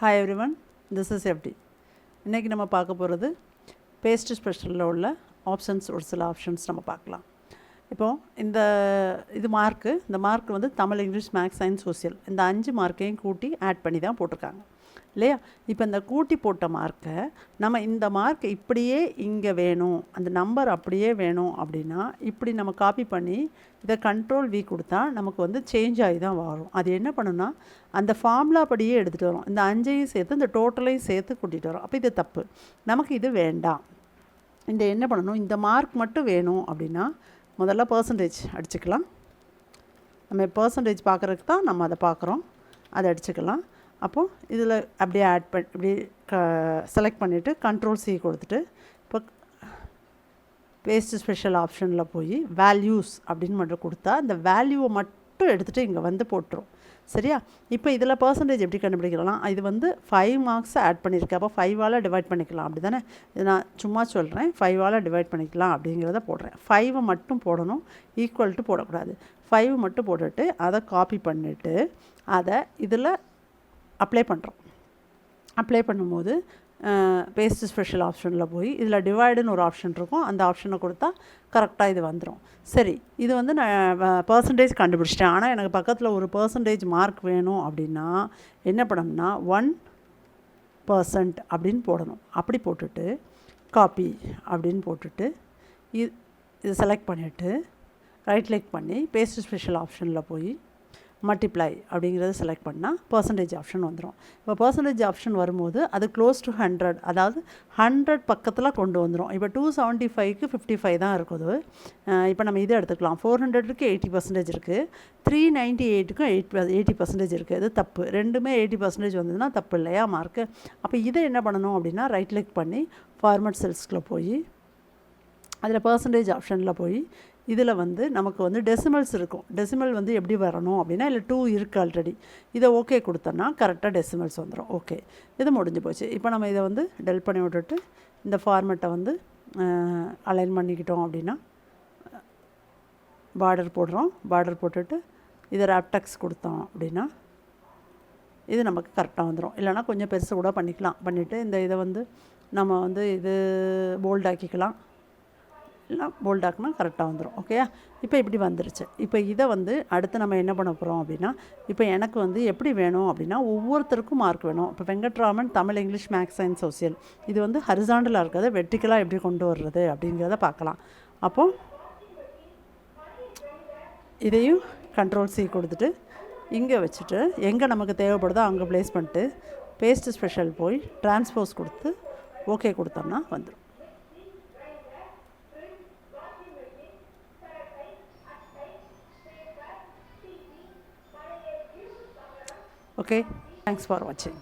Hi everyone, this is FT. இன்றைக்கி நம்ம பார்க்க போகிறது பேஸ்ட் ஸ்பெஷலில் உள்ள ஆப்ஷன்ஸ், ஒரு சில ஆப்ஷன்ஸ் நம்ம பார்க்கலாம். இப்போது இது மார்க்கு, இந்த மார்க் வந்து Tamil, English, maths, science, social இந்த 5 மார்க்கையும் கூட்டி ஆட் பண்ணி தான் போட்டிருக்காங்க இல்லையா? இப்போ இந்த கூட்டி போட்ட மார்க்கை நம்ம இந்த மார்க் இப்படியே இங்கே வேணும், அந்த நம்பர் அப்படியே வேணும் அப்படின்னா இப்படி நம்ம காப்பி பண்ணி இதை கண்ட்ரோல் V கொடுத்தா நமக்கு வந்து சேஞ்ச் ஆகி தான் வரும். அது என்ன பண்ணுன்னா அந்த ஃபார்முலா படியே எடுத்துகிட்டு வரும். இந்த 5ஐயும் சேர்த்து இந்த டோட்டலையும் சேர்த்து கூட்டிகிட்டு வரும். அப்போ இது தப்பு, நமக்கு இது வேண்டாம். இந்த என்ன பண்ணணும், இந்த மார்க் மட்டும் வேணும் அப்படின்னா முதல்ல பர்சன்டேஜ் அடிச்சுக்கலாம். நம்ம பர்சன்டேஜ் பார்க்குறதுக்கு தான் நம்ம அதை பார்க்குறோம், அதை அடிச்சுக்கலாம். அப்போது இதில் அப்படியே ஆட் பண்ணி இப்படி செலக்ட் பண்ணிவிட்டு கண்ட்ரோல் C கொடுத்துட்டு இப்போ பேஸ்ட் ஸ்பெஷல் ஆப்ஷனில் போய் வேல்யூஸ் அப்படின்னு மட்டும் கொடுத்தா இந்த வேல்யூவை மட்டும் எடுத்துகிட்டு இங்கே வந்து போட்டுரும். சரியா? இப்போ இதில் பர்சன்டேஜ் எப்படி கண்டுபிடிக்கலாம்? இது வந்து 5 மார்க்ஸ் ஆட் பண்ணியிருக்கேன், அப்போ 5ஆல் டிவைட் பண்ணிக்கலாம். அப்படி தானே? இது நான் சும்மா சொல்கிறேன், 5ஆல் டிவைட் பண்ணிக்கலாம் அப்படிங்கிறத போடுறேன். 5 மட்டும் போடணும், ஈக்குவல் டு போடக்கூடாது. 5 மட்டும் போட்டுட்டு அதை காப்பி பண்ணிவிட்டு அதை இதில் அப்ளை பண்ணுறோம். அப்ளை பண்ணும்போது பேஸ்ட் ஸ்பெஷல் ஆப்ஷனில் போய் இதில் டிவைடுன்னு ஒரு ஆப்ஷன் இருக்கும், அந்த ஆப்ஷனை கொடுத்தா கரெக்டாக இது வந்துடும். சரி, இது வந்து நான் பர்சன்டேஜ் கண்டுபிடிச்சிட்டேன். ஆனால் எனக்கு பக்கத்தில் ஒரு பர்சன்டேஜ் மார்க் வேணும் அப்படின்னா என்ன பண்ணணும்னா 1% அப்படின்னு போடணும். அப்படி போட்டுட்டு காப்பி அப்படின்னு போட்டுட்டு இது செலக்ட் பண்ணிவிட்டு ரைட் கிளிக் பண்ணி பேஸ்ட் ஸ்பெஷல் ஆப்ஷனில் போய் மல்டிப்ளை அப்படிங்கிறத செலக்ட் பண்ணால் பர்சன்டேஜ் ஆப்ஷன் வந்துடும். இப்போ பர்சன்டேஜ் ஆப்ஷன் வரும்போது அது க்ளோஸ் டு 100, அதாவது 100 பக்கத்தில் கொண்டு வந்துடும். இப்போ 275க்கு 55 தான் இருக்குது. இப்போ நம்ம இதை எடுத்துக்கலாம். 400க்கு 80% இருக்குது, 398க்கும் 80% இருக்குது. இது தப்பு. ரெண்டுமே 80% வந்ததுன்னா தப்பு இல்லையா மார்க்கு? அப்போ இதை என்ன பண்ணணும் அப்படின்னா ரைட் கிளிக் பண்ணி ஃபார்மேட் செல்ஸ்க்குள்ளே போய் அதில் பர்சன்டேஜ் ஆப்ஷனில் போய் இதில் வந்து நமக்கு வந்து டெசிமல்ஸ் இருக்கும். டெசிமல் வந்து எப்படி வரணும் அப்படின்னா இல்லை 2 இருக்குது ஆல்ரெடி. இதை ஓகே கொடுத்தோன்னா கரெக்டாக டெசிமல்ஸ் வந்துடும். ஓகே, இது முடிஞ்சு போச்சு. இப்போ நம்ம இதை வந்து டெல் பண்ணி விட்டுட்டு இந்த ஃபார்மேட்டை வந்து அலைன் பண்ணிக்கிட்டோம் அப்படின்னா பார்டர் போடுறோம். பார்டர் போட்டுட்டு இதை ராப்டெக்ஸ் கொடுத்தோம் அப்படின்னா இது நமக்கு கரெக்டாக வந்துடும். இல்லைனா கொஞ்சம் பெருசு கூட பண்ணிக்கலாம். பண்ணிவிட்டு இந்த இதை வந்து நம்ம வந்து இது போல்டாக்கிக்கலாம், இல்லை போல்டாக்குனா கரெக்டாக வந்துடும். ஓகேயா? இப்போ இப்படி வந்துருச்சு. இப்போ இதை வந்து அடுத்து நம்ம என்ன பண்ண போகிறோம் அப்படின்னா இப்போ எனக்கு வந்து எப்படி வேணும் அப்படின்னா ஒவ்வொருத்தருக்கும் மார்க் வேணும். இப்போ Venkatraman Tamil, English, maths, science, social இது வந்து ஹரிசாண்டலாக இருக்கிறது வெர்டிக்கலாக எப்படி கொண்டு வர்றது அப்படிங்கிறத பார்க்கலாம். அப்போது இதையும் கண்ட்ரோல் C கொடுத்துட்டு இங்கே வச்சுட்டு எங்கே நமக்கு தேவைப்படுதோ அங்கே ப்ளேஸ் பண்ணிட்டு பேஸ்ட் ஸ்பெஷல் போய் டிரான்ஸ்போஸ் கொடுத்து ஓகே கொடுத்தோம்னா வந்துடும். Okay, thanks for watching.